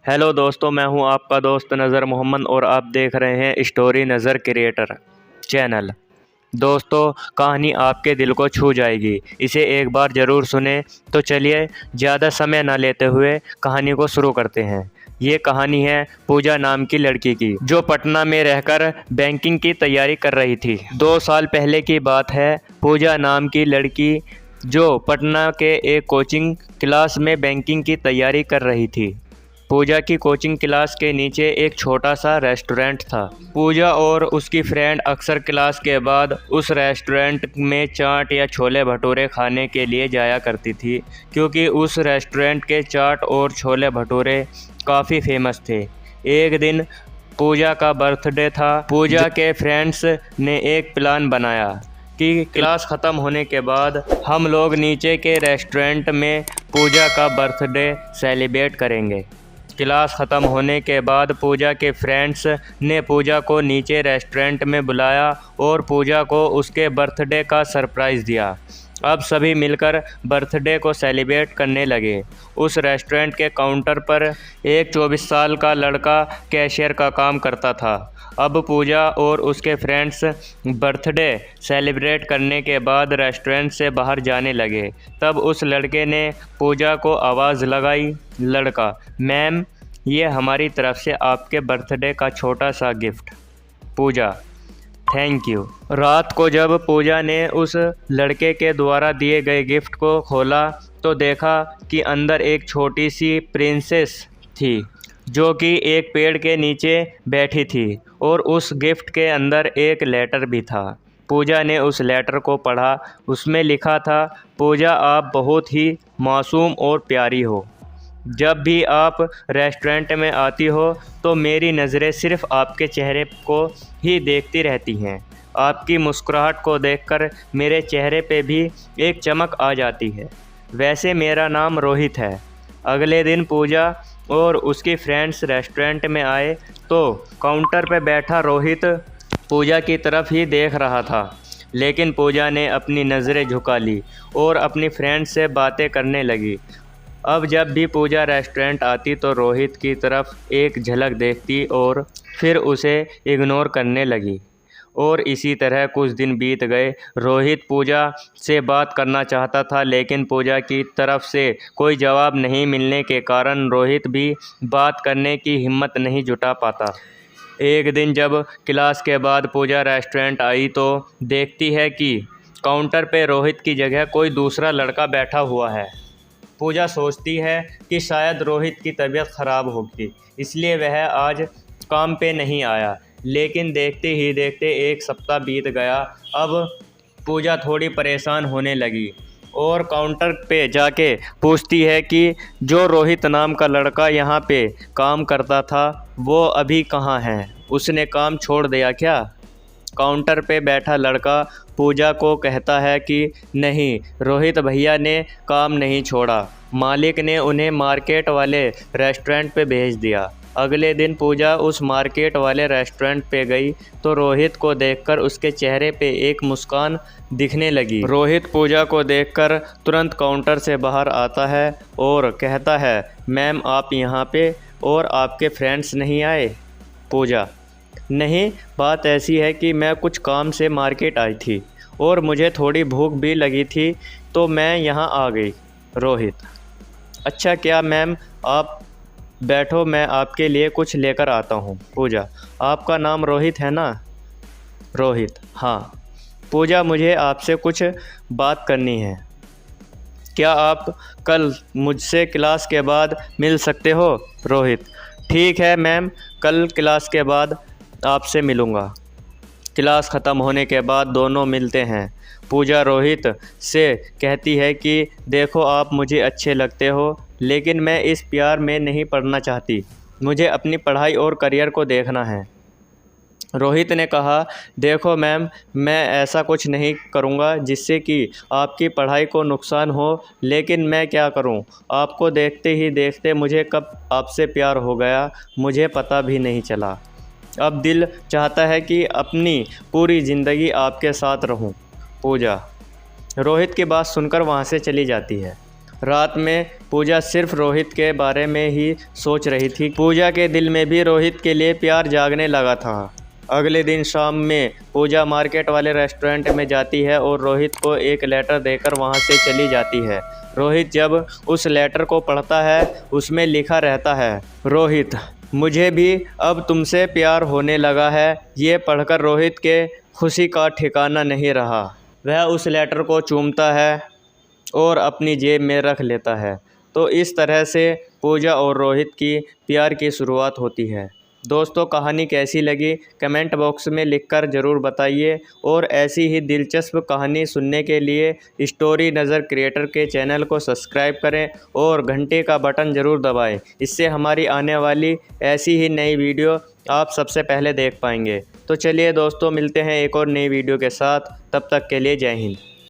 Hello दोस्तों, मैं हूं आपका दोस्त नज़र मोहम्मद और आप देख रहे हैं स्टोरी नज़र क्रिएटर चैनल। दोस्तों, कहानी आपके दिल को छू जाएगी, इसे एक बार ज़रूर सुने। तो चलिए ज़्यादा समय ना लेते हुए कहानी को शुरू करते हैं। ये कहानी है पूजा नाम की लड़की की, जो पटना में रहकर बैंकिंग की तैयारी कर रही थी। 2 साल पहले की बात है। पूजा नाम की लड़की जो पटना के एक कोचिंग क्लास में बैंकिंग की तैयारी कर रही थी। पूजा की कोचिंग क्लास के नीचे एक छोटा सा रेस्टोरेंट था। पूजा और उसकी फ्रेंड अक्सर क्लास के बाद उस रेस्टोरेंट में चाट या छोले भटूरे खाने के लिए जाया करती थी, क्योंकि उस रेस्टोरेंट के चाट और छोले भटूरे काफ़ी फेमस थे। एक दिन पूजा का बर्थडे था। पूजा के फ्रेंड्स ने एक प्लान बनाया कि क्लास ख़त्म होने के बाद हम लोग नीचे के रेस्टोरेंट में पूजा का बर्थडे सेलिब्रेट करेंगे। क्लास ख़त्म होने के बाद पूजा के फ्रेंड्स ने पूजा को नीचे रेस्टोरेंट में बुलाया और पूजा को उसके बर्थडे का सरप्राइज़ दिया। अब सभी मिलकर बर्थडे को सेलिब्रेट करने लगे। उस रेस्टोरेंट के काउंटर पर एक 24 साल का लड़का कैशियर का काम करता था। अब पूजा और उसके फ्रेंड्स बर्थडे सेलिब्रेट करने के बाद रेस्टोरेंट से बाहर जाने लगे। तब उस लड़के ने पूजा को आवाज़ लगाई। लड़का: मैम, ये हमारी तरफ से आपके बर्थडे का छोटा सा गिफ्ट। Puja: thank you. रात को जब पूजा ने उस लड़के के द्वारा दिए गए गिफ्ट को खोला तो देखा कि अंदर एक छोटी सी प्रिंसेस थी, जो कि एक पेड़ के नीचे बैठी थी, और उस गिफ्ट के अंदर एक लेटर भी था। पूजा ने उस लेटर को पढ़ा। उसमें लिखा था: पूजा, आप बहुत ही मासूम और प्यारी हो। जब भी आप रेस्टोरेंट में आती हो तो मेरी नज़रें सिर्फ़ आपके चेहरे को ही देखती रहती हैं। आपकी मुस्कुराहट को देखकर मेरे चेहरे पे भी एक चमक आ जाती है। वैसे मेरा नाम रोहित है। अगले दिन पूजा और उसकी फ्रेंड्स रेस्टोरेंट में आए तो काउंटर पे बैठा रोहित पूजा की तरफ ही देख रहा था, लेकिन पूजा ने अपनी नज़रें झुका ली और अपनी फ्रेंड से बातें करने लगी। अब जब भी पूजा रेस्टोरेंट आती तो रोहित की तरफ एक झलक देखती और फिर उसे इग्नोर करने लगी, और इसी तरह कुछ दिन बीत गए। रोहित पूजा से बात करना चाहता था, लेकिन पूजा की तरफ से कोई जवाब नहीं मिलने के कारण रोहित भी बात करने की हिम्मत नहीं जुटा पाता। एक दिन जब क्लास के बाद पूजा रेस्टोरेंट आई तो देखती है कि काउंटर पे रोहित की जगह कोई दूसरा लड़का बैठा हुआ है। पूजा सोचती है कि शायद रोहित की तबीयत ख़राब होगी, इसलिए वह आज काम पे नहीं आया। लेकिन देखते ही देखते एक सप्ताह बीत गया। अब पूजा थोड़ी परेशान होने लगी और काउंटर पे जाके पूछती है कि जो रोहित नाम का लड़का यहाँ पे काम करता था वो अभी कहाँ है, उसने काम छोड़ दिया क्या? काउंटर पे बैठा लड़का पूजा को कहता है कि नहीं, रोहित भैया ने काम नहीं छोड़ा, मालिक ने उन्हें मार्केट वाले रेस्टोरेंट पे भेज दिया। अगले दिन पूजा उस मार्केट वाले रेस्टोरेंट पे गई तो रोहित को देखकर उसके चेहरे पे एक मुस्कान दिखने लगी। रोहित पूजा को देखकर तुरंत काउंटर से बाहर आता है और कहता है, मैम, आप यहाँ पे और आपके फ्रेंड्स नहीं आए? पूजा: नहीं, बात ऐसी है कि मैं कुछ काम से मार्केट आई थी और मुझे थोड़ी भूख भी लगी थी तो मैं यहाँ आ गई। रोहित: अच्छा, क्या मैम, आप बैठो, मैं आपके लिए कुछ लेकर आता हूँ। पूजा: आपका नाम रोहित है ना? रोहित: हाँ। पूजा: मुझे आपसे कुछ बात करनी है। क्या आप कल मुझसे क्लास के बाद मिल सकते हो? रोहित: ठीक है मैम, कल क्लास के बाद आपसे मिलूँगा। क्लास ख़त्म होने के बाद दोनों मिलते हैं। पूजा रोहित से कहती है कि देखो, आप मुझे अच्छे लगते हो, लेकिन मैं इस प्यार में नहीं पड़ना चाहती। मुझे अपनी पढ़ाई और करियर को देखना है। रोहित ने कहा, देखो मैम, मैं ऐसा कुछ नहीं करूँगा जिससे कि आपकी पढ़ाई को नुकसान हो, लेकिन मैं क्या करूँ, आपको देखते ही देखते मुझे कब आपसे प्यार हो गया मुझे पता भी नहीं चला। अब दिल चाहता है कि अपनी पूरी ज़िंदगी आपके साथ रहूं। पूजा रोहित की बात सुनकर वहां से चली जाती है। रात में पूजा सिर्फ रोहित के बारे में ही सोच रही थी। पूजा के दिल में भी रोहित के लिए प्यार जागने लगा था। अगले दिन शाम में पूजा मार्केट वाले रेस्टोरेंट में जाती है और रोहित को एक लेटर देकर वहां से चली जाती है। रोहित जब उस लेटर को पढ़ता है, उसमें लिखा रहता है, रोहित, मुझे भी अब तुमसे प्यार होने लगा है। ये पढ़कर रोहित के खुशी का ठिकाना नहीं रहा। वह उस लेटर को चूमता है और अपनी जेब में रख लेता है। तो इस तरह से पूजा और रोहित की प्यार की शुरुआत होती है। दोस्तों, कहानी कैसी लगी कमेंट बॉक्स में लिखकर ज़रूर बताइए और ऐसी ही दिलचस्प कहानी सुनने के लिए स्टोरी नज़र क्रिएटर के चैनल को सब्सक्राइब करें और घंटे का बटन ज़रूर दबाएं। इससे हमारी आने वाली ऐसी ही नई वीडियो आप सबसे पहले देख पाएंगे। तो चलिए दोस्तों, मिलते हैं एक और नई वीडियो के साथ। तब तक के लिए जय हिंद।